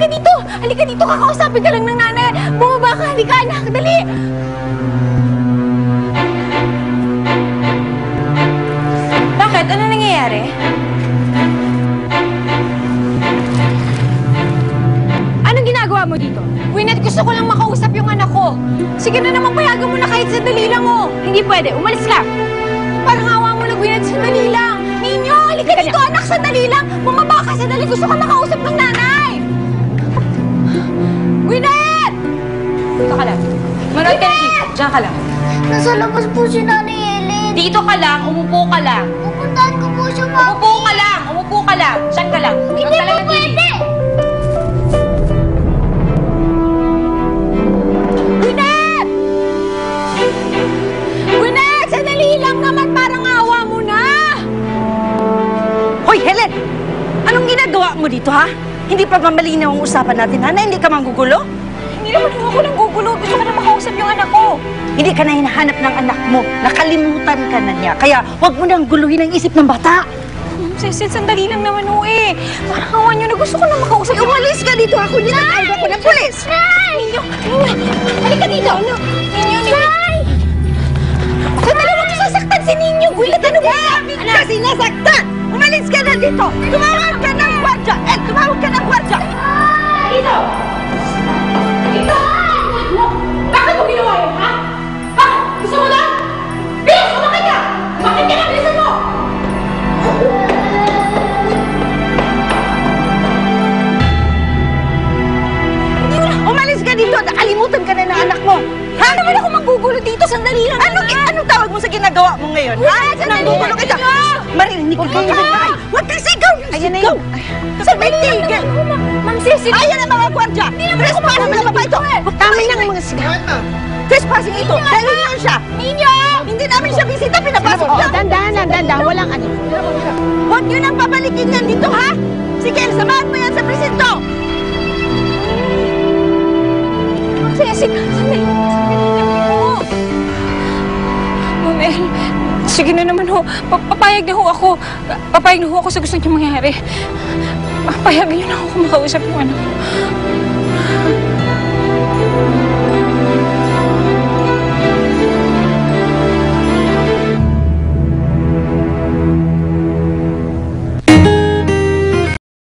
dito! Halika dito! Kakausapin ka lang ng nanay! Bumaba ka! Halika, anak! Dali! Bakit? Ano nangyayari? Anong ginagawa mo dito? Gwyneth, gusto ko lang makausap yung anak ko. Sige na naman, payagan mo na kahit sandali lang, oh. Hindi pwede. Umalis ka. Parang awa mo na, Gwyneth, sandali lang. Ninyo, halika dito, anak, sandali lang. Bumaba ka, sandali. Gusto ka makausap ng nanay. Gwyneth! Dito ka lang. Manood ka na dito. Diyan ka lang. Nasa labas po si Nanay Ellen. Dito ka lang. Umupo ka lang. Pupuntahan ko po siya, Mami. Umupo ka lang. Umupo ka lang. Diyan ka lang. Hindi po pwede. Gwyneth! Gwyneth! Sandali lang naman. Parang awa mo na. Hoy, Helen! Anong ginagawa mo dito, ha? Hindi pa ba malinaw ang usapan natin, ha? Na hindi ka manggugulo? Hindi naman ako nang gugulo. Gusto ko na makausap yung anak ko. Hindi ka na hinahanap ng anak mo. Nakalimutan ka na niya. Kaya huwag mo nang guluhin ang isip ng bata. Cecil, sandali lang naman ho eh. Parang awan nyo na. Gusto ko na makausap yung... Umalis ka dito. Ako ninatawag ako ng pulis. Ninyo! Halika dito! Ninyo! Sandali mo sasaktan si Ninyo! Gwyneth, ano ba? Kasi nasaktan! Umalis ka na dito! Tumawag ka ng gwardiya! Tumawag ka ng gwardiya! Dito! Dito! Bakit mo ginawa yun, ha? Bakit? Gusto mo na? Bilis! Umakit ka! Umakit ka na! Bilisan mo! Umalis ka dito! Nakalimutan ka na ng anak mo! Ha? Ano naman ako manggugulo dito? Sandali lang Anong tawag mo sa ginagawa mo ngayon? Ha? Nanggugulo kita! Marinig ka kayo! Huwag kang sigaw! Ayan na yun! Sa may tigil! Ma'am Cecil! Ayan ang mga gwardiya! Trespassing na ba ito? Tama na ang mga sigaw! Trespassing ito! Dahil yun siya! Ninyo! Hindi namin siya bisita! Pinapasok lang! Dandahan. Walang ano. Huwag niyo nang pabalikin yan dito, ha? Sige, samahan mo yan sa presinto! Ma'am Cecil! Sandali lang po! Ma'am El, sige na naman ho. Papayag na ho ako. Papayag na ho ako sa gusto niyo mangyari. Papayagan niyo na ako kung makausap yung anak ko.